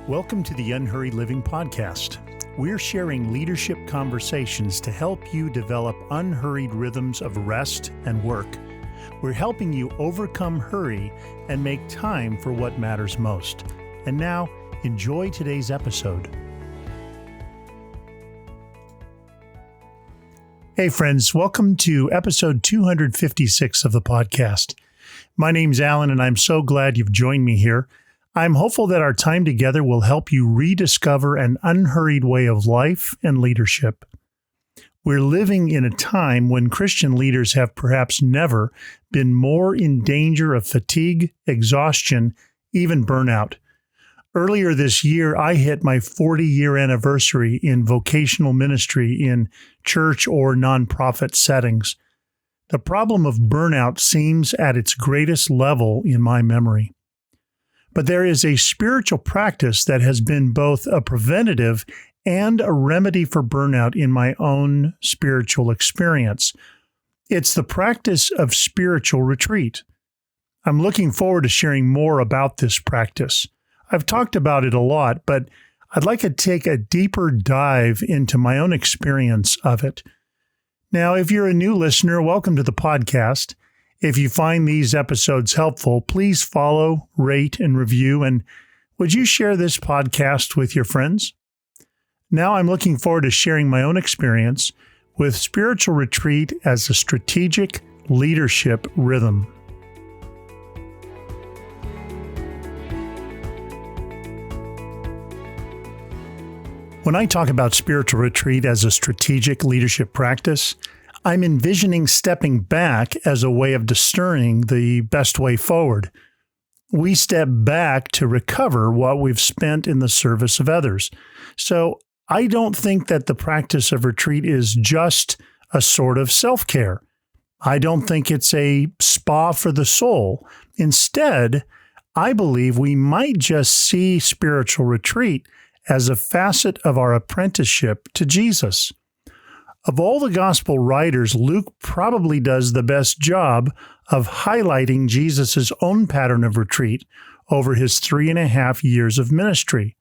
Welcome to the Unhurried Living Podcast. We're sharing leadership conversations to help you develop unhurried rhythms of rest and work. We're helping you overcome hurry and make time for what matters most. And now, enjoy today's episode. Hey friends, welcome to episode 256 of the podcast. My name's Alan, and I'm so glad you've joined me here. I'm hopeful that our time together will help you rediscover an unhurried way of life and leadership. We're living in a time when Christian leaders have perhaps never been more in danger of fatigue, exhaustion, even burnout. Earlier this year, I hit my 40-year anniversary in vocational ministry in church or nonprofit settings. The problem of burnout seems at its greatest level in my memory. But there is a spiritual practice that has been both a preventative and a remedy for burnout in my own spiritual experience. It's the practice of spiritual retreat. I'm looking forward to sharing more about this practice. I've talked about it a lot, but I'd like to take a deeper dive into my own experience of it. Now, if you're a new listener, welcome to the podcast. If you find these episodes helpful, please follow, rate, and review, and would you share this podcast with your friends? Now I'm looking forward to sharing my own experience with spiritual retreat as a strategic leadership rhythm. When I talk about spiritual retreat as a strategic leadership practice, I'm envisioning stepping back as a way of discerning the best way forward. We step back to recover what we've spent in the service of others. So I don't think that the practice of retreat is just a sort of self-care. I don't think it's a spa for the soul. Instead, I believe we might just see spiritual retreat as a facet of our apprenticeship to Jesus. Of all the gospel writers, Luke probably does the best job of highlighting Jesus' own pattern of retreat over his 3.5 years of ministry.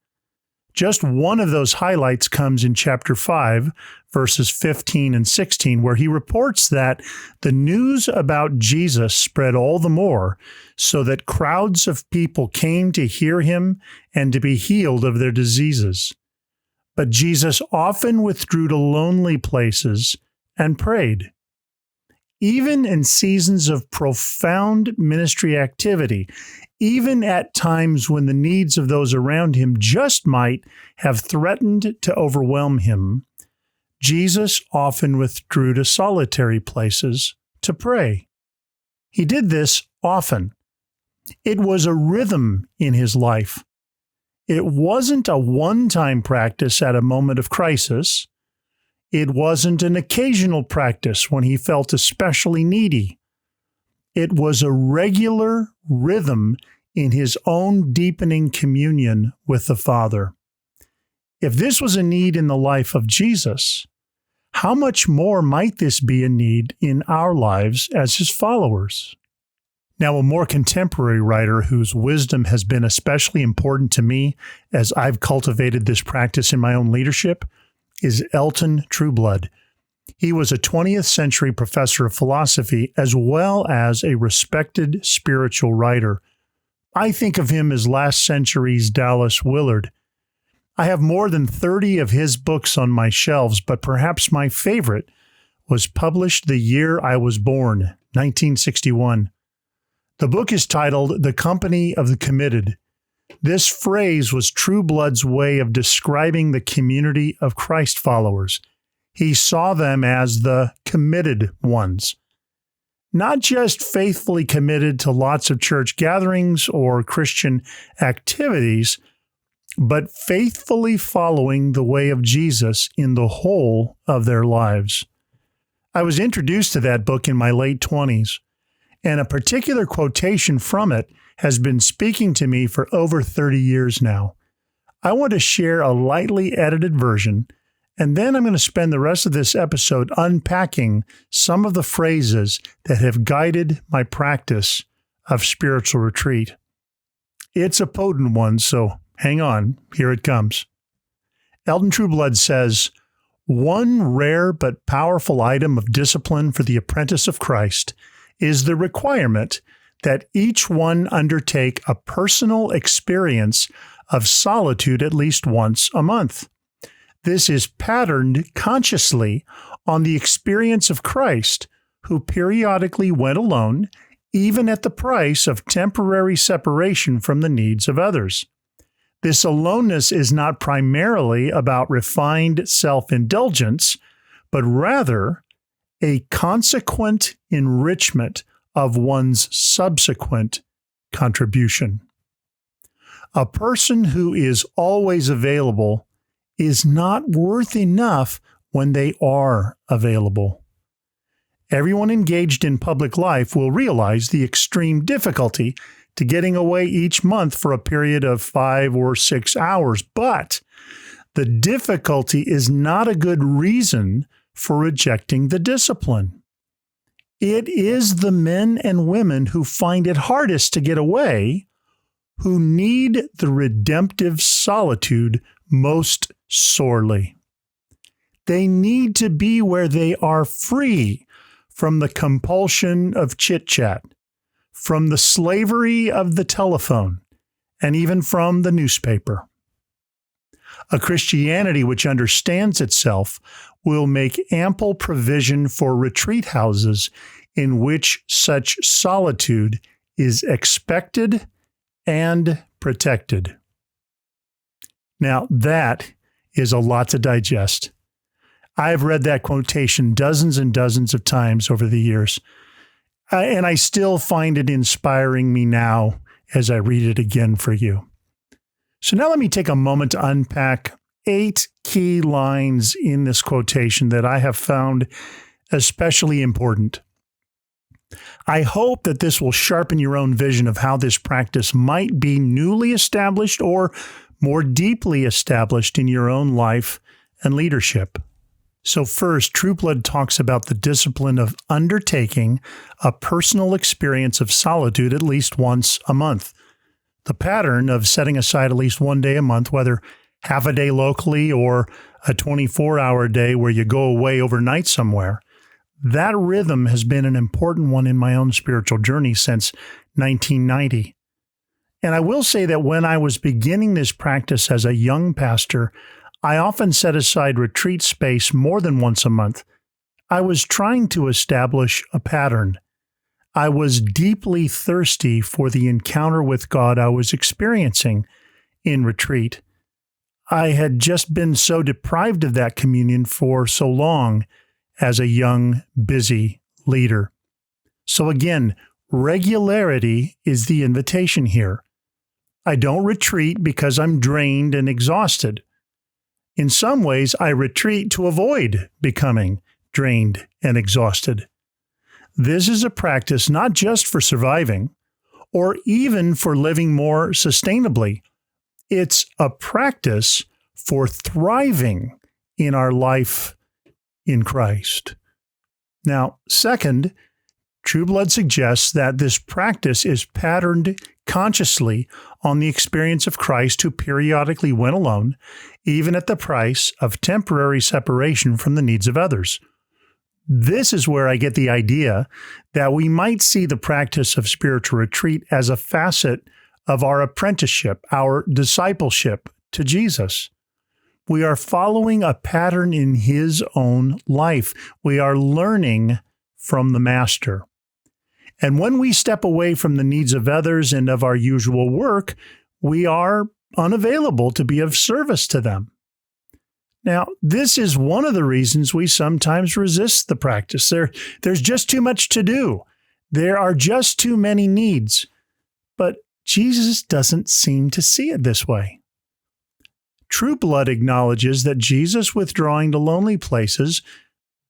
Just one of those highlights comes in chapter 5, verses 15 and 16, where he reports that the news about Jesus spread all the more, so that crowds of people came to hear him and to be healed of their diseases. But Jesus often withdrew to lonely places and prayed. Even in seasons of profound ministry activity, even at times when the needs of those around him just might have threatened to overwhelm him, Jesus often withdrew to solitary places to pray. He did this often. It was a rhythm in his life. It wasn't a one-time practice at a moment of crisis. It wasn't an occasional practice when he felt especially needy. It was a regular rhythm in his own deepening communion with the Father. If this was a need in the life of Jesus, how much more might this be a need in our lives as his followers? Now, a more contemporary writer whose wisdom has been especially important to me as I've cultivated this practice in my own leadership is Elton Trueblood. He was a 20th century professor of philosophy as well as a respected spiritual writer. I think of him as last century's Dallas Willard. I have more than 30 of his books on my shelves, but perhaps my favorite was published the year I was born, 1961. The book is titled The Company of the Committed. This phrase was Trueblood's way of describing the community of Christ followers. He saw them as the committed ones, not just faithfully committed to lots of church gatherings or Christian activities, but faithfully following the way of Jesus in the whole of their lives. I was introduced to that book in my late 20s. And a particular quotation from it has been speaking to me for over 30 years now. I want to share a lightly edited version, and then I'm going to spend the rest of this episode unpacking some of the phrases that have guided my practice of spiritual retreat. It's a potent one, so Hang on, here it comes. Eldon Trueblood says, one rare but powerful item of discipline for the apprentice of Christ is the requirement that each one undertake a personal experience of solitude at least once a month. This is patterned consciously on the experience of Christ, who periodically went alone, even at the price of temporary separation from the needs of others. This aloneness is not primarily about refined self-indulgence, but rather a consequent enrichment of one's subsequent contribution. A person who is always available is not worth enough when they are available. Everyone engaged in public life will realize the extreme difficulty to getting away each month for a period of 5 or 6 hours, but the difficulty is not a good reason for rejecting the discipline. It is the men and women who find it hardest to get away who need the redemptive solitude most sorely. They need to be where they are free from the compulsion of chit-chat, from the slavery of the telephone, and even from the newspaper. A Christianity which understands itself will make ample provision for retreat houses in which such solitude is expected and protected. Now, that is a lot to digest. I've read that quotation dozens and dozens of times over the years, and I still find it inspiring me now as I read it again for you. So now let me take a moment to unpack 8 key lines in this quotation that I have found especially important. I hope that this will sharpen your own vision of how this practice might be newly established or more deeply established in your own life and leadership. So first, Trueblood talks about the discipline of undertaking a personal experience of solitude at least once a month. The pattern of setting aside at least one day a month, whether half a day locally or a 24-hour day where you go away overnight somewhere, that rhythm has been an important one in my own spiritual journey since 1990. And I will say that when I was beginning this practice as a young pastor, I often set aside retreat space more than once a month. I was trying to establish a pattern. I was deeply thirsty for the encounter with God I was experiencing in retreat. I had just been so deprived of that communion for so long as a young, busy leader. So again, regularity is the invitation here. I don't retreat because I'm drained and exhausted. In some ways, I retreat to avoid becoming drained and exhausted. This is a practice not just for surviving or even for living more sustainably. It's a practice for thriving in our life in Christ. Now, second, Trueblood suggests that this practice is patterned consciously on the experience of Christ, who periodically went alone, even at the price of temporary separation from the needs of others. This is where I get the idea that we might see the practice of spiritual retreat as a facet of our apprenticeship, our discipleship to Jesus. We are following a pattern in his own life. We are learning from the Master. And when we step away from the needs of others and of our usual work, we are unavailable to be of service to them. Now, this is one of the reasons we sometimes resist the practice. There's just too much to do. There are just too many needs. But Jesus doesn't seem to see it this way. Trueblood acknowledges that Jesus withdrawing to lonely places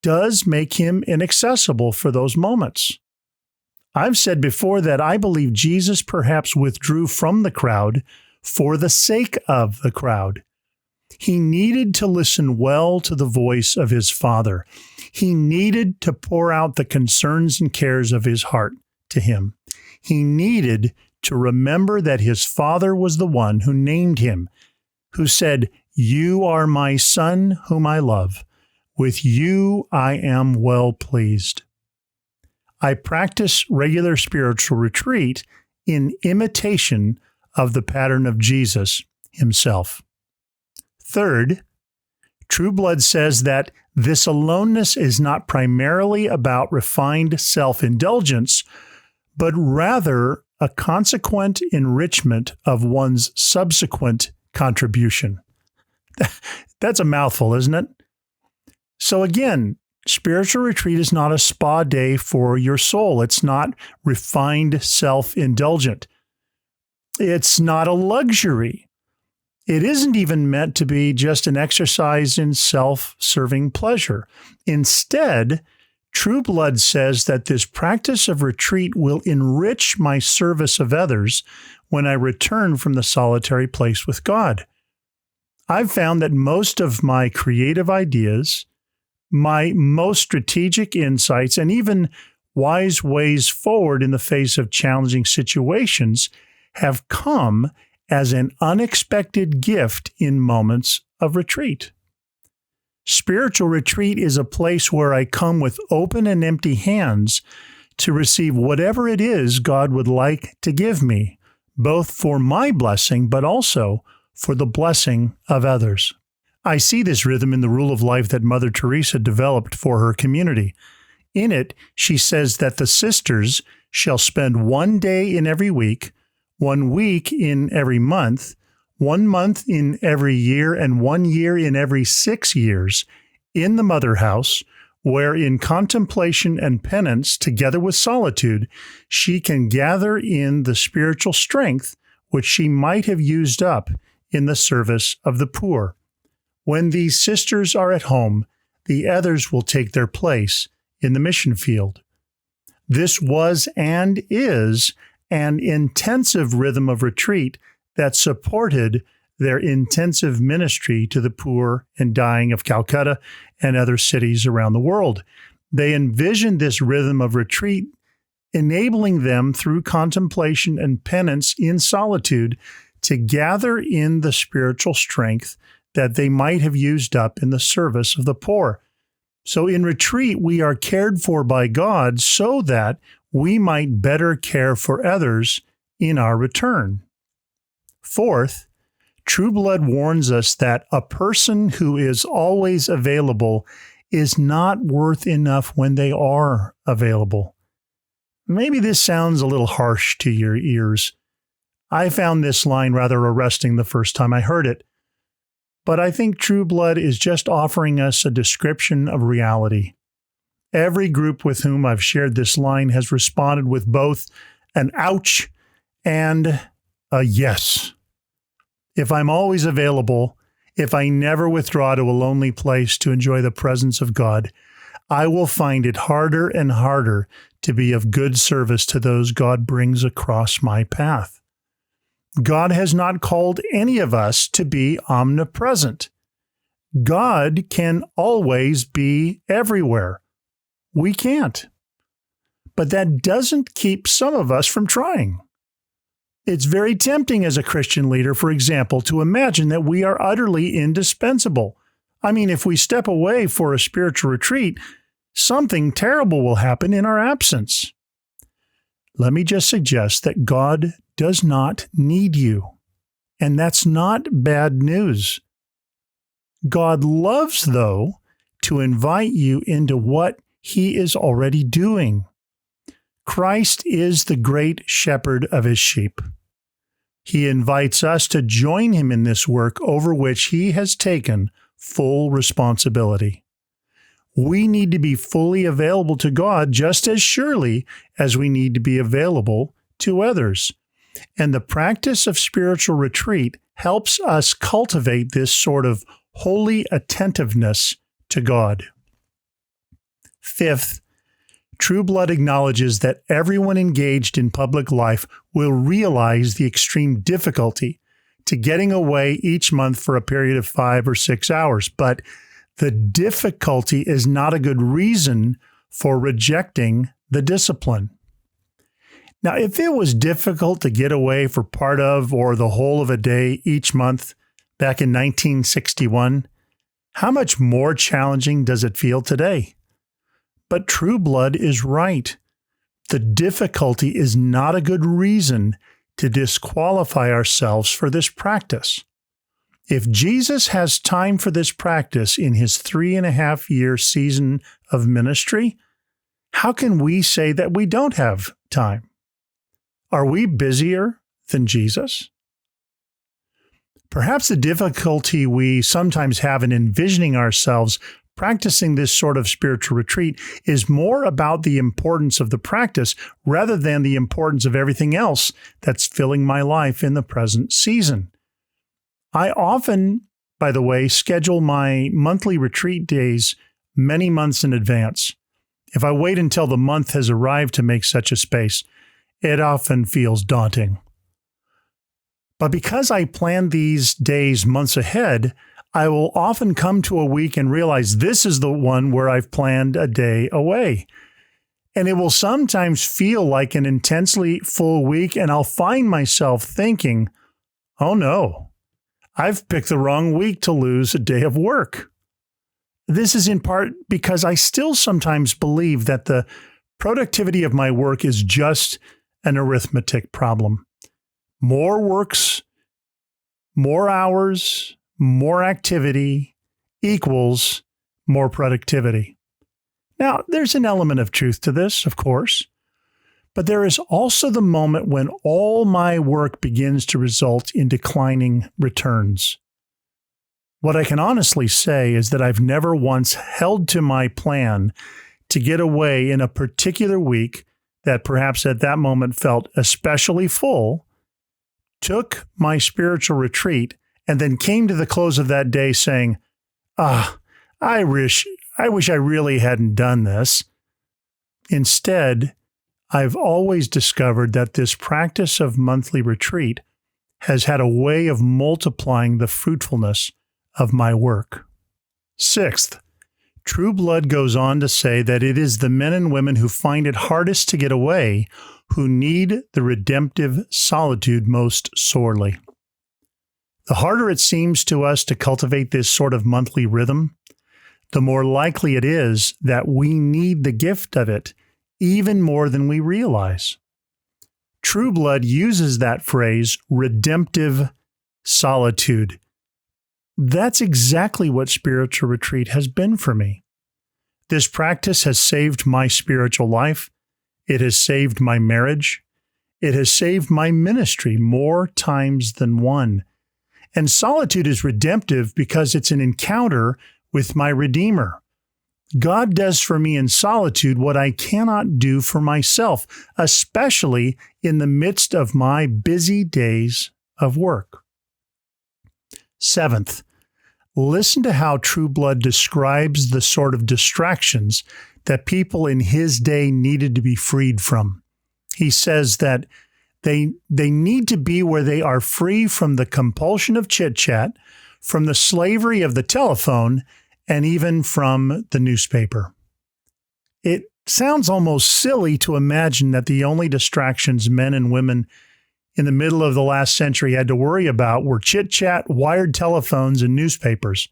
does make him inaccessible for those moments. I've said before that I believe Jesus perhaps withdrew from the crowd for the sake of the crowd. He needed to listen well to the voice of his Father. He needed to pour out the concerns and cares of his heart to him. He needed to remember that his father was the one who named him, who said, "You are my son whom I love. With you I am well pleased." I practice regular spiritual retreat in imitation of the pattern of Jesus himself. Third, True Blood says that this aloneness is not primarily about refined self-indulgence, but rather a consequent enrichment of one's subsequent contribution. That's a mouthful, isn't it? So again, spiritual retreat is not a spa day for your soul. It's not refined self-indulgent. It's not a luxury. It isn't even meant to be just an exercise in self-serving pleasure. Instead, True Blood says that this practice of retreat will enrich my service of others when I return from the solitary place with God. I've found that most of my creative ideas, my most strategic insights, and even wise ways forward in the face of challenging situations have come as an unexpected gift in moments of retreat. Spiritual retreat is a place where I come with open and empty hands to receive whatever it is God would like to give me, both for my blessing, but also for the blessing of others. I see this rhythm in the rule of life that Mother Teresa developed for her community. In it, she says that the sisters shall spend 1 day in every week, 1 week in every month, 1 month in every year, and 1 year in every 6 years in the mother house, where in contemplation and penance, together with solitude, she can gather in the spiritual strength which she might have used up in the service of the poor. When these sisters are at home, the others will take their place in the mission field. This was and is an intensive rhythm of retreat that supported their intensive ministry to the poor and dying of Calcutta and other cities around the world. They envisioned this rhythm of retreat enabling them through contemplation and penance in solitude to gather in the spiritual strength that they might have used up in the service of the poor. So in retreat, we are cared for by God so that we might better care for others in our return. Fourth, True Blood warns us that a person who is always available is not worth enough when they are available. Maybe this sounds a little harsh to your ears. I found this line rather arresting the first time I heard it. But I think True Blood is just offering us a description of reality. Every group with whom I've shared this line has responded with both an ouch and a yes. If I'm always available, if I never withdraw to a lonely place to enjoy the presence of God, I will find it harder and harder to be of good service to those God brings across my path. God has not called any of us to be omnipresent. God can always be everywhere. We can't. But that doesn't keep some of us from trying. It's very tempting as a Christian leader, for example, to imagine that we are utterly indispensable. I mean, if we step away for a spiritual retreat, something terrible will happen in our absence. Let me just suggest that God does not need you, and that's not bad news. God loves, though, to invite you into what He is already doing. Christ is the great shepherd of His sheep. He invites us to join Him in this work over which He has taken full responsibility. We need to be fully available to God just as surely as we need to be available to others. And the practice of spiritual retreat helps us cultivate this sort of holy attentiveness to God. Fifth, True Blood acknowledges that everyone engaged in public life will realize the extreme difficulty to getting away each month for a period of 5 or 6 hours. But the difficulty is not a good reason for rejecting the discipline. Now, if it was difficult to get away for part of or the whole of a day each month back in 1961, how much more challenging does it feel today? But True Blood is right. The difficulty is not a good reason to disqualify ourselves for this practice. If Jesus has time for this practice in his 3.5-year season of ministry, how can we say that we don't have time? Are we busier than Jesus? Perhaps the difficulty we sometimes have in envisioning ourselves practicing this sort of spiritual retreat is more about the importance of the practice rather than the importance of everything else that's filling my life in the present season. I often, by the way, schedule my monthly retreat days many months in advance. If I wait until the month has arrived to make such a space, it often feels daunting. But because I plan these days months ahead, I will often come to a week and realize this is the one where I've planned a day away. And it will sometimes feel like an intensely full week, and I'll find myself thinking, oh no, I've picked the wrong week to lose a day of work. This is in part because I still sometimes believe that the productivity of my work is just an arithmetic problem. More works, more hours, more activity equals more productivity. Now, there's an element of truth to this, of course, but there is also the moment when all my work begins to result in declining returns. What I can honestly say is that I've never once held to my plan to get away in a particular week that perhaps at that moment felt especially full, took my spiritual retreat, and then came to the close of that day saying, I wish I really hadn't done this. Instead, I've always discovered that this practice of monthly retreat has had a way of multiplying the fruitfulness of my work. Sixth, True Blood goes on to say that it is the men and women who find it hardest to get away who need the redemptive solitude most sorely. The harder it seems to us to cultivate this sort of monthly rhythm, the more likely it is that we need the gift of it even more than we realize. True Blood uses that phrase, redemptive solitude. That's exactly what spiritual retreat has been for me. This practice has saved my spiritual life. It has saved my marriage. It has saved my ministry more times than one. And solitude is redemptive because it's an encounter with my Redeemer. God does for me in solitude what I cannot do for myself, especially in the midst of my busy days of work. Seventh, listen to how True Blood describes the sort of distractions that people in his day needed to be freed from. He says that they need to be where they are free from the compulsion of chit-chat, from the slavery of the telephone, and even from the newspaper. It sounds almost silly to imagine that the only distractions men and women in the middle of the last century had to worry about were chit-chat, wired telephones, and newspapers.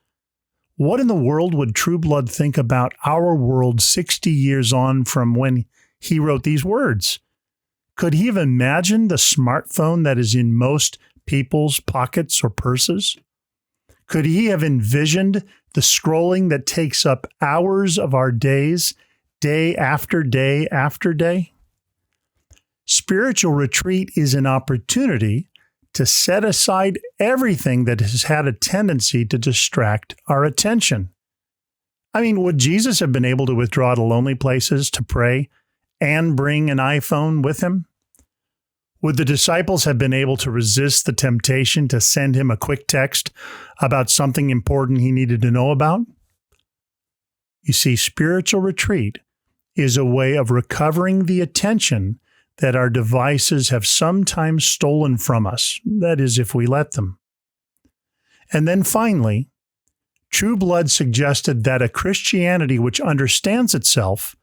What in the world would True Blood think about our world 60 years on from when he wrote these words? Could he have imagined the smartphone that is in most people's pockets or purses? Could he have envisioned the scrolling that takes up hours of our days, day after day after day? Spiritual retreat is an opportunity to set aside everything that has had a tendency to distract our attention. I mean, would Jesus have been able to withdraw to lonely places to pray and bring an iPhone with him? Would the disciples have been able to resist the temptation to send him a quick text about something important he needed to know about? You see, spiritual retreat is a way of recovering the attention that our devices have sometimes stolen from us. That is, if we let them. And then finally, True Blood suggested that a Christianity which understands itself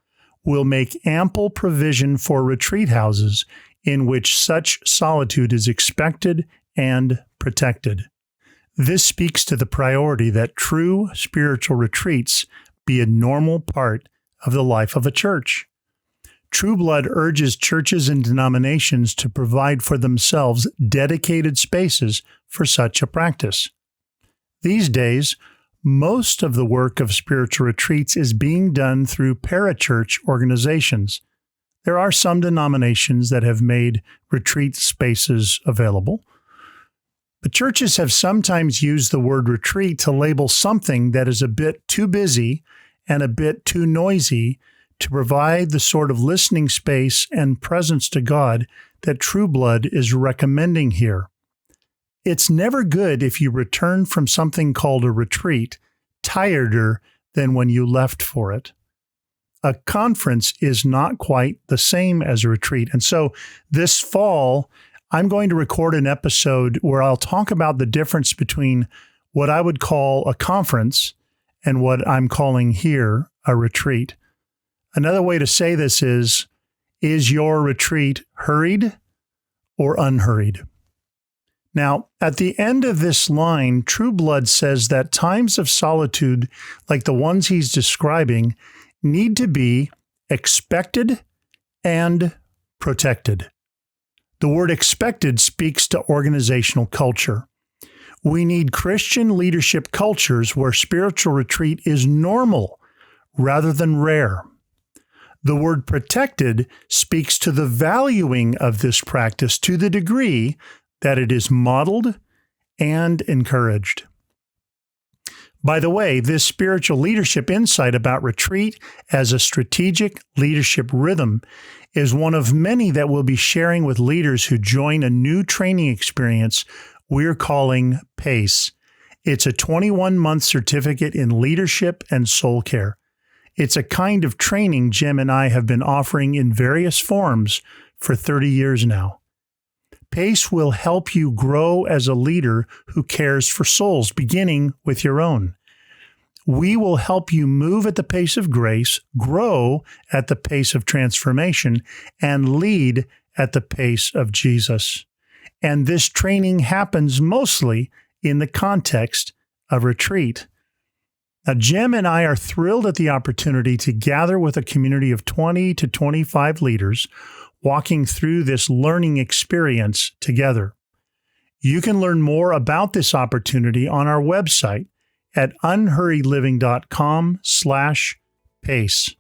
will make ample provision for retreat houses in which such solitude is expected and protected. This speaks to the priority that true spiritual retreats be a normal part of the life of a church. True Blood urges churches and denominations to provide for themselves dedicated spaces for such a practice. These days, most of the work of spiritual retreats is being done through parachurch organizations. There are some denominations that have made retreat spaces available, but churches have sometimes used the word retreat to label something that is a bit too busy and a bit too noisy to provide the sort of listening space and presence to God that True Blood is recommending here. It's never good if you return from something called a retreat tireder than when you left for it. A conference is not quite the same as a retreat. And so this fall, I'm going to record an episode where I'll talk about the difference between what I would call a conference and what I'm calling here a retreat. Another way to say this is your retreat hurried or unhurried? Now, at the end of this line, True Blood says that times of solitude, like the ones he's describing, need to be expected and protected. The word expected speaks to organizational culture. We need Christian leadership cultures where spiritual retreat is normal rather than rare. The word protected speaks to the valuing of this practice to the degree that it is modeled and encouraged. By the way, this spiritual leadership insight about retreat as a strategic leadership rhythm is one of many that we'll be sharing with leaders who join a new training experience we're calling PACE. It's a 21-month certificate in leadership and soul care. It's a kind of training Jim and I have been offering in various forms for 30 years now. PACE will help you grow as a leader who cares for souls, beginning with your own. We will help you move at the pace of grace, grow at the pace of transformation, and lead at the pace of Jesus. And this training happens mostly in the context of retreat. Now, Jim and I are thrilled at the opportunity to gather with a community of 20 to 25 leaders walking through this learning experience together. You can learn more about this opportunity on our website at unhurriedliving.com/pace.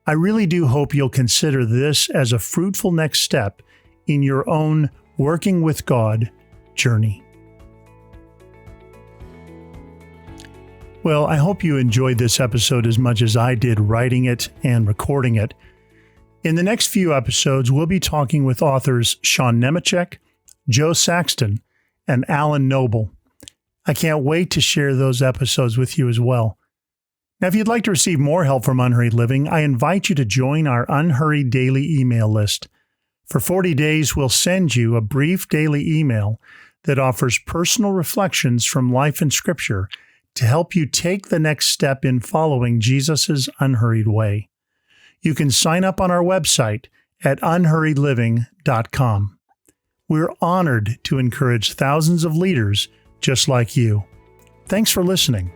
I really do hope you'll consider this as a fruitful next step in your own working with God journey. Well, I hope you enjoyed this episode as much as I did writing it and recording it. In the next few episodes, we'll be talking with authors Sean Nemechek, Joe Saxton, and Alan Noble. I can't wait to share those episodes with you as well. Now, if you'd like to receive more help from Unhurried Living, I invite you to join our Unhurried daily email list. For 40 days, we'll send you a brief daily email that offers personal reflections from life and Scripture to help you take the next step in following Jesus' unhurried way. You can sign up on our website at unhurriedliving.com. We're honored to encourage thousands of leaders just like you. Thanks for listening.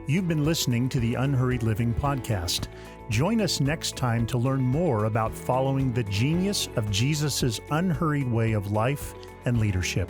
You've been listening to the Unhurried Living podcast. Join us next time to learn more about following the genius of Jesus' unhurried way of life and leadership.